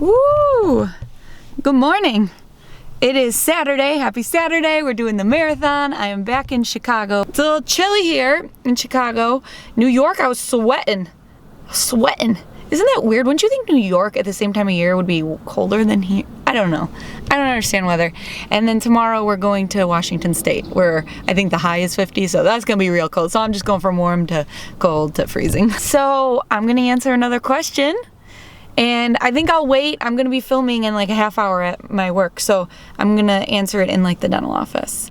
Woo! Good morning. It is Saturday. Happy Saturday. We're doing the marathon. I am back in Chicago. It's a little chilly here in Chicago. New York, I was sweating. Isn't that weird? Wouldn't you think New York at the same time of year would be colder than here? I don't know. I don't understand weather. And then tomorrow we're going to Washington State, where I think the high is 50, so that's gonna be real cold. So I'm just going from warm to cold to freezing. So I'm gonna answer another question. And I think I'll wait. I'm gonna be filming in like a half hour at my work, so I'm gonna answer it in like the dental office.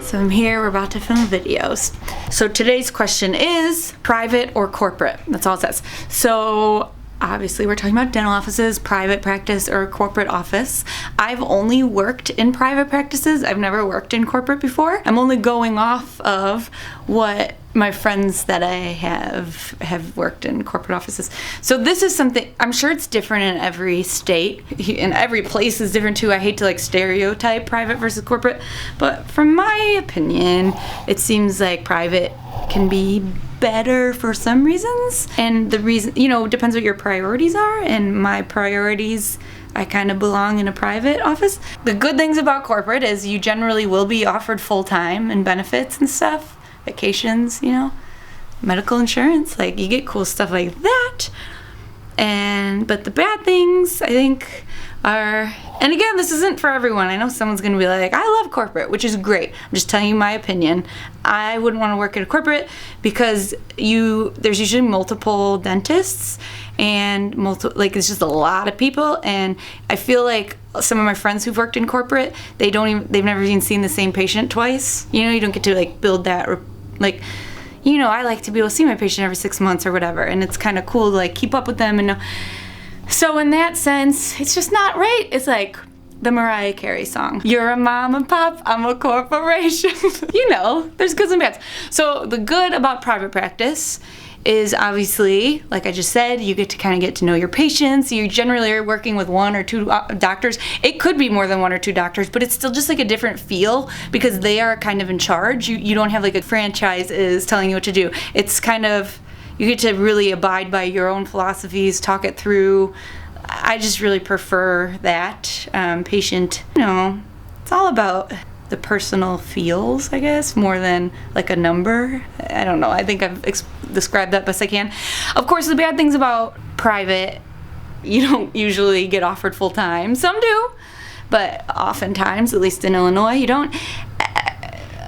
So I'm here, we're about to film videos. So today's question is private or corporate? That's all it says. So obviously we're talking about dental offices, private practice or corporate office. I've only worked in private practices. I've never worked in corporate before. I'm only going off of what my friends that I have worked in corporate offices. So this is something, I'm sure it's different in every state, and every place is different too. I hate to like stereotype private versus corporate, but from my opinion, it seems like private can be better for some reasons. And the reason, depends what your priorities are, and my priorities, I kind of belong in a private office. The good things about corporate is you generally will be offered full-time and benefits and stuff. Vacations, medical insurance, like you get cool stuff like that. But the bad things, I think, are, and again, this isn't for everyone. I know someone's gonna be like, I love corporate, which is great. I'm just telling you my opinion. I wouldn't want to work at a corporate because there's usually multiple dentists and it's just a lot of people, and I feel like some of my friends who've worked in corporate, they've never even seen the same patient twice. You don't get to like build that I like to be able to see my patient every 6 months or whatever, and it's kind of cool to like keep up with them. And so in that sense, it's just not right. It's like the Mariah Carey song, you're a mom and pop, I'm a corporation. There's goods and bads. So the good about private practice is obviously, like I just said, you get to know your patients. You generally are working with one or two doctors. It could be more than one or two doctors, but it's still just like a different feel because they are kind of in charge. You don't have like a franchise is telling you what to do. It's kind of, you get to really abide by your own philosophies, talk it through. I just really prefer that. Patient, it's all about the personal feels, I guess, more than like a number. I don't know. I think I've described that best I can. Of course, the bad things about private, you don't usually get offered full time. Some do, but oftentimes, at least in Illinois, you don't.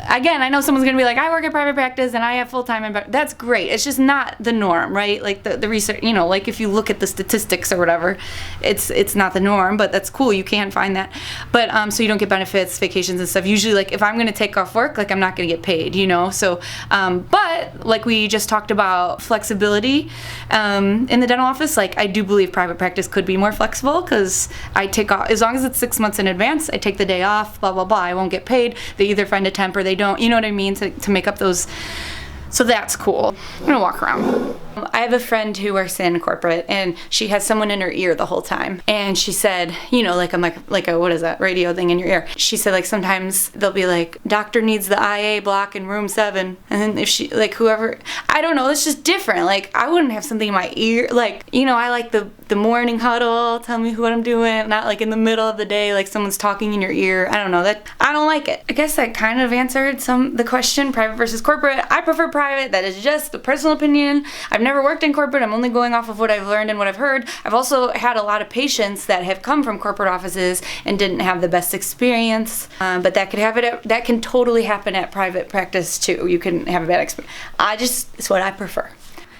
Again, I know someone's gonna be like, I work at private practice and I have full-time, but that's great. It's just not the norm, right? Like the research, like if you look at the statistics or whatever, it's not the norm, but that's cool. You can find that. But so you don't get benefits, vacations and stuff. Usually, like if I'm gonna take off work, like I'm not gonna get paid, So, but like we just talked about flexibility in the dental office, like I do believe private practice could be more flexible because I take off, as long as it's 6 months in advance, I take the day off, blah, blah, blah. I won't get paid. They either find a temp or they don't, you know what I mean, to make up those. So that's cool. I'm gonna walk around. I have a friend who works in corporate, and she has someone in her ear the whole time. And she said, like I'm like a what is that radio thing in your ear? She said like sometimes they'll be like, doctor needs the IA block in room 7, and then if she like whoever, I don't know, it's just different. Like I wouldn't have something in my ear, like I like the morning huddle, tell me what I'm doing, not like in the middle of the day like someone's talking in your ear. I don't know, that I don't like it. I guess that kind of answered the question, private versus corporate. I prefer private. That is just a personal opinion. I've never worked in corporate. I'm only going off of what I've learned and what I've heard. I've also had a lot of patients that have come from corporate offices and didn't have the best experience, but that can totally happen at private practice too. You can have a bad experience. It's what I prefer.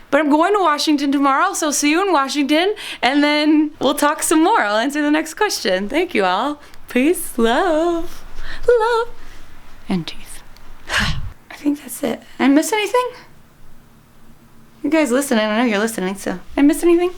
But I'm going to Washington tomorrow, so see you in Washington, and then we'll talk some more. I'll answer the next question. Thank you all. Peace, love, and teeth. I think that's it. Did I miss anything? You guys listening, I know you're listening, so did I miss anything?